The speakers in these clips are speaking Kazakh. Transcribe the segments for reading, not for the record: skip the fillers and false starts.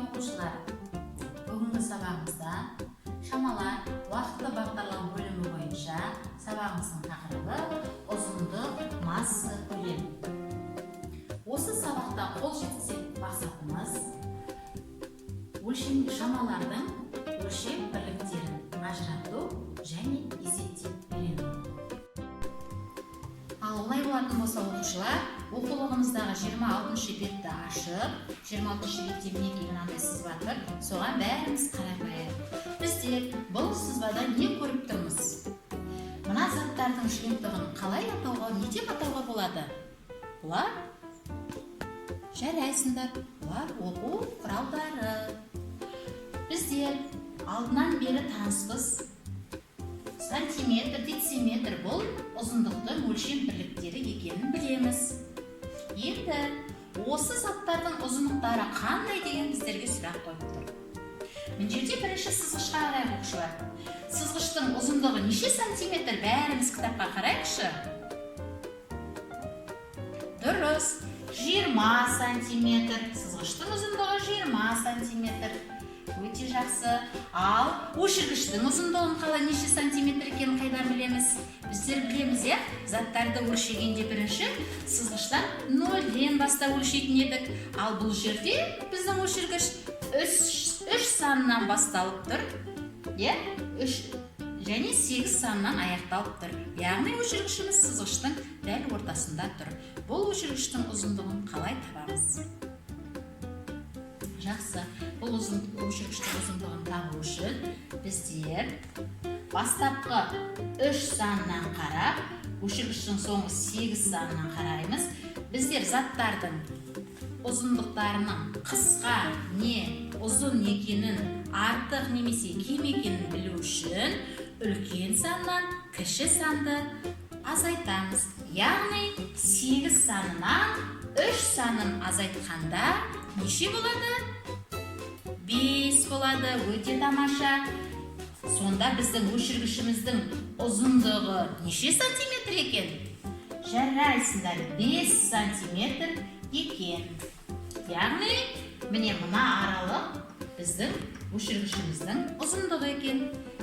оқушылар, бүгінгі сабағымызда шамалар уақытлы бағдарлау бөлімі бойынша сабағымыздың тақырыбы ұзындық, масса, көлем. Осы сабақта қол жеткізетін мақсатымыз шамалардың өлшем бірліктерін ажырату және есептеп үйрену. Ал олай болатын болса, оқушылар оқулығымыздағы 26-шы бетті ашып, 26-шы бетте мінекей мынандай сызба тұр, соған бәріміз қарай қояйық. Біздер бұл сызбада не көріп тұрмыз? Мына заттардың жиынтығын қалай атауға, не деп атауға болады? Бұлар жарайсыңдар, бұлар оқу құралдары. Біздер алдынан бері таныспыз. Сантиметр, дециметр бұл ұзындықтың өлшем бірліктері екенін білеміз. Енді осы заттардың ұзындықтары қандай деген біздерге сұрақ қойып тұр. Мына жерде бірінші сызғышқа қарайық оқушылар. Сызғыштың ұзындығы неше сантиметр? Бәріміз кітапқа қарайықшы. Дұрыс, 20 сантиметр. Сызғыштың ұзындығы 20 сантиметр. Өте жақсы. Ал өшіргіштің ұзындығын қалай неше сантиметр екенін қайдан білеміз? Біздер білеміз, заттарды өлшегенде бірінші сызғыштан 0-ден бастап өлшейтін едік. Ал бұл жерде біздің өшіргіш 3 санынан басталып тұр. 3 және 8 санынан аяқталып тұр. Яғни өшіргішіміз сызғыштың дәл ортасында тұр. Бұл өшіргіштің ұзындығын қалай табамыз? Жақсы, бұл өшіргіштің ұзындығын табу үшін біздер бастапқы 3 санынан қарап, өшіргіштің соңғы 8 санынан қараймыз. Біздер заттардың ұзындықтарының қысқа не ұзын екенін, артық немесе кем екенін білу үшін үлкен саннан кіші санды азайтамыз. Яғни 8 санынан 3 санын азайтқанда неше болады? 5 болады. Өте тамаша. Сонда біздің өшіргішіміздің ұзындығы неше сантиметр екен? Жарайсыңдар, 5 сантиметр екен. Яғни, міне мына аралық біздің өшіргішіміздің ұзындығы екен.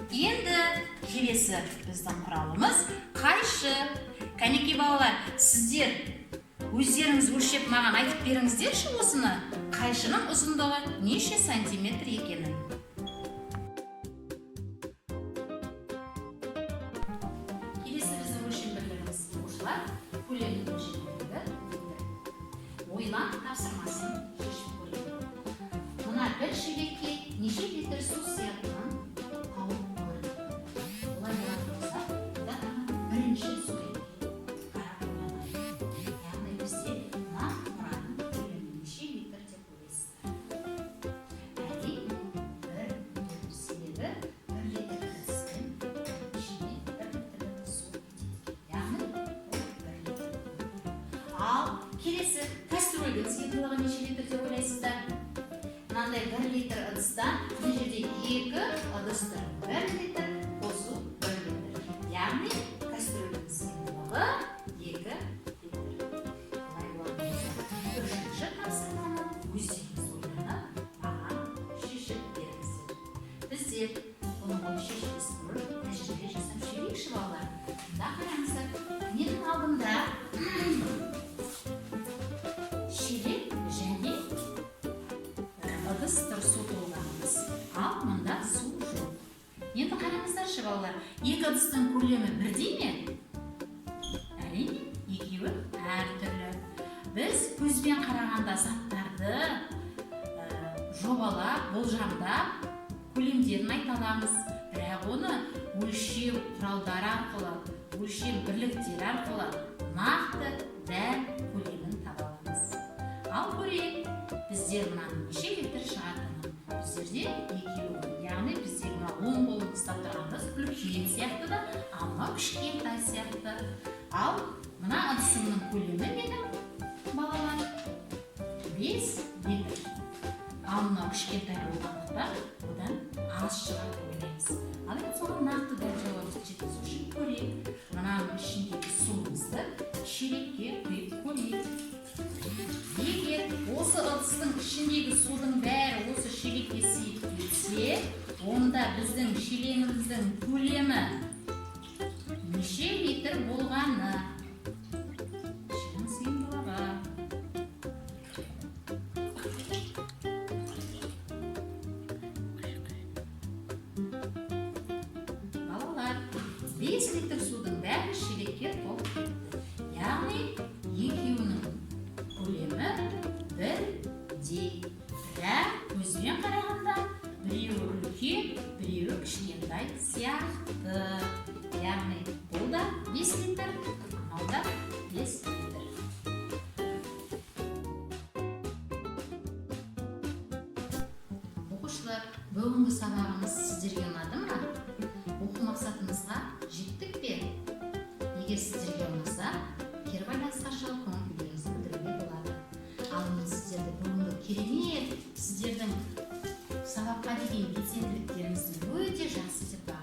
Енді келесі біздің құралымыз қайшы. Кәнекей балалар, сіздер өздеріңіз өлшеп маған айтып беріңіздерші осыны. Қайшының ұзындығы неше сантиметр екенін? Келесі біздің өлшем бірлігіміз оқушылар, көлемнің өлшем бірлігі. Ойлан тапсырмасын шешіп көрейік. Мына бір шелекке неше литр су сиятынын тауып көрейік. Олай болатын болса, бірінші су келесі кастрөлдің сыйымдылығы неше литр деп ойлайсыздар? Мынандай 1 литр ыдыстан мына жерде 2 ыдыс тұр. 1 литр қосу 1 литр. Яғни кастрөлдің сыйымдылығы 2 литр. Олай болатын болса, үшінші тапсырманы өздеріңіз ойланып маған шешіп беріңіздер. Біздер бұны бойынша шешіп көріп, тәжірибе жасап жүрейікші балалар. Мында қараңыздар. Менің алдымда шелек және ыдыс тұр, су толғанымыз. Ал мұнда су жоқ. Енді қараңыздаршы балалар, екі ыдыстың көлемі бірдей ме? Әрине, екеуі әртүрлі. Біз көзбен қарағанда заттарды жобалап, болжамдап, көлемдерін айта аламыз. Бірақ оны өлшеу құралдары арқылы, өлшем бірліктері арқылы нақты дәл көлемін таба аламыз. Ал көрейік, біздер мынаны неше литр шығатынын. Біздерде екеуі, яғни біздер оң қолын ұстап тұрғанымыз үлкен сияқты да, ал мынау кішкентай сияқты. Ал мына ыдысымның көлемі менің балалар 5 литр. Ал мынау кішкентай болғандықтан одан аз шығады деп ойлаймыз. Ал енді соған нақты дәл жауапты жеткізу үшін көрейік. Мынаның ішіндегі суымызды шелекке құйып көрейік. Егер осы ыдыстың ішіндегі судың бәрі осы онда біздің шелегіміздің көлемі неше литр болғаны? Кішігірім сыйымдылығы. Балалар, 5 литр судың бәрі шелекке толып кетті. Яғни екеуінің көлемі бірдей. Бірақ көзбен қарағанда біреуі үлкен, біреуі кішкентай сияқты. Яғни бұл да 5 литр, мынау да 5 литр. Оқушылар, бүгінгі сабағымыз сіздерге ұнады ма? Оқу мақсатымызға жеттік пе? Егер сіздерге ұнаса, кері байланысқа шығып көңіл күйіңізді білдіруге болады. Ал мен сіздерді бүгінгі керемет сіздердің сабаққа деген белсенділіктеріңізді өте жақсы деп